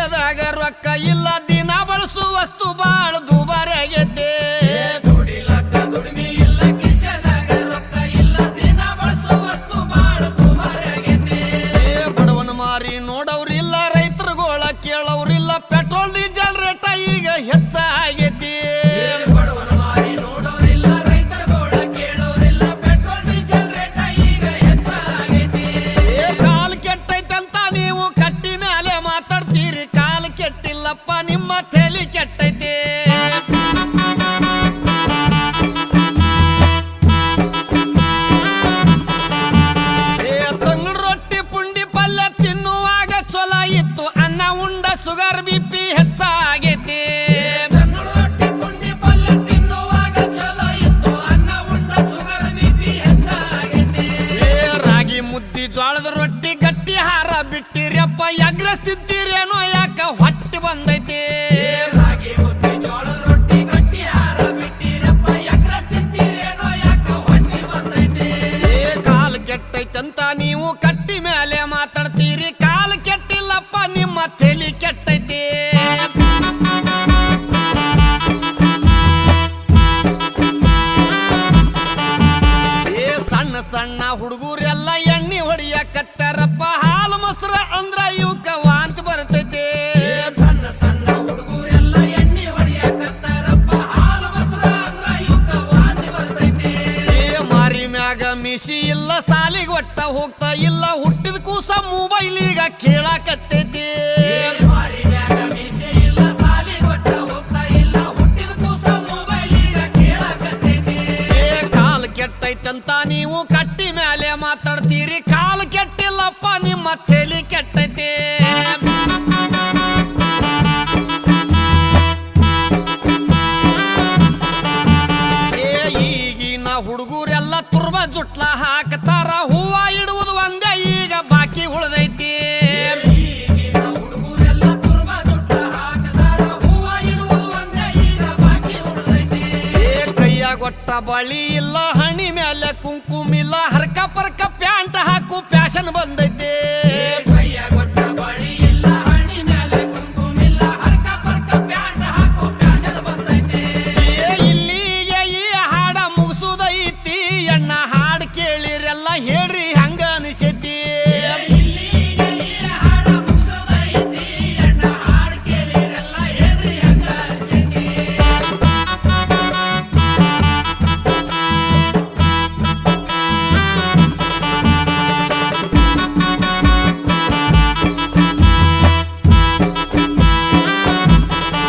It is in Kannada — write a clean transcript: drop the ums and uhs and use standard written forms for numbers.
ಕಿಸೆದಾಗ ರೊಕ್ಕ ಇಲ್ಲ ದಿನ ಬಳಸು ವಸ್ತು ಬಾಳ ದುಬಾರಿ ಆಗೈತೆ ಬಡವನ ಮಾರಿ ನೋಡವ್ರಿಲ್ಲ ರೈತರುಗೋಳ ಕೇಳವ್ರಿಲ್ಲ ಪೆಟ್ರೋಲ್ ಡೀಸೆಲ್ ರೇಟ ಈಗ ಹೆಚ್ಚಾಗೈತಿ ಕಾಲ್ ಕೆಟ್ಟೈತಂತ ನೀವು ಕಟ್ಟಿ ಮೇಲೆ ಮಾತಾಡ್ತೀರಿ ಕಾಲ್ ಕೆಟ್ಟಿಲ್ಲಪ್ಪ ನಿಮ್ಮ ತಲೆ ಕೆಟ್ಟೈತಿ ತಂಗಳು ರೊಟ್ಟಿ ಪುಂಡಿ ಪಲ್ಯ ತಿನ್ನುವಾಗ ಚೊಲ ಇತ್ತು ಅನ್ನ ಉಂಡ ಸುಗರ್ ಬಿಪಿ ಹೆಚ್ಚಾಗೈತಿ ರಾಗಿ ಮುದ್ದಿ ಜೋಳದ ರೊಟ್ಟಿ ಗಟ್ಟಿ ಹಾರ ಬಿಟ್ಟಿರಪ್ಪ ಎಗ್ರಸ್ತಿದ್ದೀರೇನೋ ಯಾಕ ಹೊಟ್ಟಿ ಬಂದೈತಿ ಕಾಲ್ ಕೆಟ್ಟೈತಂತ ನೀವು ಕಟ್ಟಿ ಮೇಲೆ ಮಾತಾಡ್ತೀರಿ ಕಾಲ್ ಕೆಟ್ಟಿಲ್ಲಪ್ಪ ನಿಮ್ಮ ತಲೆ ಕೆಟ್ಟೈತಿ ಸಣ್ಣ ಸಣ್ಣ ಹುಡುಗರೆಲ್ಲ ಎಣ್ಣೆ ಹೊಡಿಯಕತ್ತಾರಪ್ಪ ಹಾಲು ಮೊಸರು ಅಂದ್ರ ಇವಕ್ಕ ವಾಂತಿ ಬರ್ತೈತಿ ಸಣ್ಣ ಸಣ್ಣ ಹುಡುಗರೆಲ್ಲ ಎಣ್ಣೆ ಹೊಡಿಯಕತ್ತಾರಪ್ಪ ಹಾಲು ಮೊಸರು ಅಂದ್ರ ಇವಕ್ಕ ವಾಂತಿ ಬರ್ತೈತಿ ಮಾರಿ ಮ್ಯಾಗ ಮಿಸಿ ಇಲ್ಲ ಸಾಲಿಗೆ ಒಟ್ಟ ಹೋಗ್ತಾ ಇಲ್ಲ ಹುಟ್ಟಿದ ಕೂಸ ಮೊಬೈಲ್ ಈಗ ಕೇಳಾಕತ್ತೈತಿ ಕಾಲ್ ಕೆಟ್ಟೈತಂತ ನೀವು ಕಟ್ಟಿ ಮೇಲೆ ಮಾತಾಡ್ತೀರಿ ಕಾಲ್ ಕೆಟ್ಟಿಲ್ಲಪ್ಪ ನಿಮ್ಮ ತಲೆ ಕೆಟ್ಟೈತಿ ಈಗಿನ ಹುಡುಗರೆಲ್ಲ ತುರ್ಬ ಜುಟ್ಲ ಹಾಕ್ತಾರ ಹೂವ ಇಡುವುದು ಒಂದೇ ಈಗ ಬಾಕಿ ಉಳ್ದೈತಿ ಕೈಯಾಗ ಒಟ್ಟ ಬಳಿ ಇಲ್ಲ ಹಣಿ ಮೇಲೆ ಕುಂಕುಮ ಇಲ್ಲ ಹರ್ಕ ಪರ್ಕ ಪ್ಯಾಂಟ್ ಹಾಕು ಫ್ಯಾಷನ್ ಬಂದೈತಿ